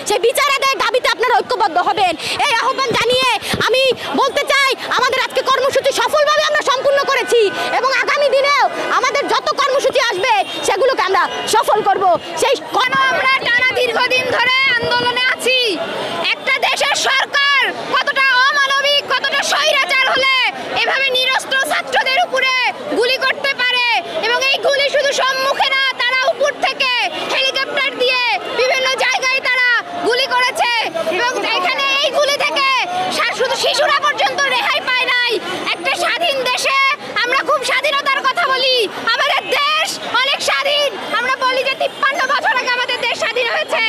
সেই বিচার আদায়ের দাবিতে আপনারা ঐক্যবদ্ধ হবেন। এই আহ্বান জানিয়ে আমি বলতে চাই, আমাদের আজকে কর্মসূচি সফলভাবে আমরা সম্পূর্ণ করেছি এবং আগামী দিনেও আমাদের যত কর্মসূচি আসবে সেগুলোকে আমরা সফল করব। সেই আমরা টানা দীর্ঘদিন ধরে আন্দোলনে আছি। একটা দেশের সরকার কতটা অমানবিক, কতটা স্বৈরাচার হলে এভাবে নিরস্ত্র ছাত্রদের উপরে গুলি করতে পারে, এবং এই গুলি শুধু সম্মুখে না, তারা উপর থেকে হেলিকপ্টার দিয়ে বিভিন্ন জায়গায় তারা গুলি করেছে, এবং এখানে এই গুলি থেকে শুধু শিশুরা পর্যন্ত রেহাই পায় নাই। একটা স্বাধীন দেশে আমরা খুব স্বাধীনতার কথা বলি, আমাদের দেশ অনেক স্বাধীন। আমরা বলি যে 53 বছর আগে আমাদের দেশ স্বাধীন হয়েছে,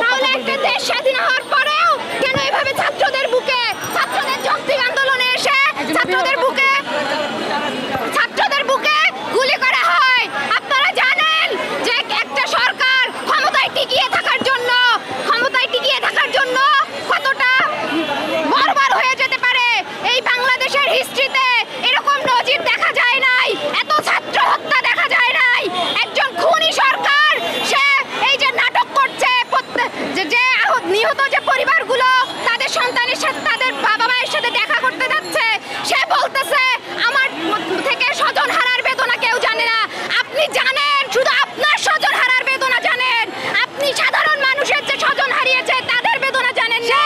তাহলে একটা দেশ স্বাধীন হওয়ার পরেও কেন এভাবে ছাত্রদের বুকে, ছাত্রদের যৌক্তিক আন্দোলনে এসে ছাত্রদের বুকে গুলি করা হয়? আপনারা জানেন যে একটা সরকার ক্ষমতায় টিকিয়ে থাকার জন্য কতটা বর্বর হয়ে যেতে পারে। এই বাংলাদেশের হিস্ট্রিতে এরকম নজির দেখা যায় নাই, এত ছাত্র হত্যা দেখা যায় নাই। একজন খুনি সরকার সে এই যে নাটক করছে, যে নিহত যে পরিবারগুলো তাদের সন্তানের সাথে, তাদের বাবা মায়ের সাথে দেখা করতে যাচ্ছে, সে বলতেছে আমার থেকে স্বজন হারার বেদনা কেউ জানে না। আপনি জানেন, শুধু আপনার স্বজন হারার বেদনা জানেন, আপনি সাধারণ মানুষের যে স্বজন হারিয়েছে তাদের বেদনা জানেন না।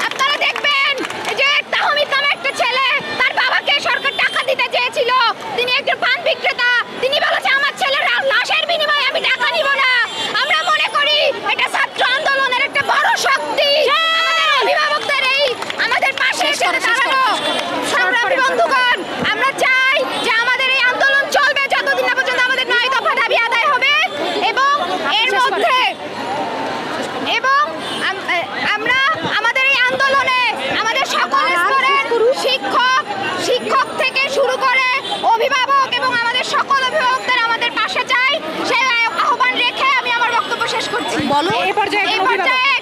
আপনারা দেখবেন যে তাহমিদ নামে একটা ছেলে, তার বাবাকে সরকার টাকা দিতে চেয়েছিল, তিনি একজন পান বিক্রেতা, তিনি বলেছে আমার ছেলের লাশের বিনিময়ে আমি টাকা নিব না। আমরা মনে করি এটা ছাত্র আন্দোলনের একটা বড় শক্তি, আমাদের অভিভাবকদের এই আমাদের পাশে এসে দাঁড়ানো। সংগ্রামী বন্ধুগণ, আমরা চাই যে আমাদের এই আন্দোলন চলবে যতদিন না পর্যন্ত আমাদের 9 দফা দাবি আদায় হবে, এবং এর মধ্যে আমরা আমাদের এই আন্দোলনে আমাদের সকল স্তরের শিক্ষক থেকে শুরু করে অভিভাবক এবং আমাদের সকল অভিভাবকদের আমাদের পাশে চাই, সেই আহ্বান রেখে আমি আমার বক্তব্য শেষ করছি। বলো এই পর্যায়ে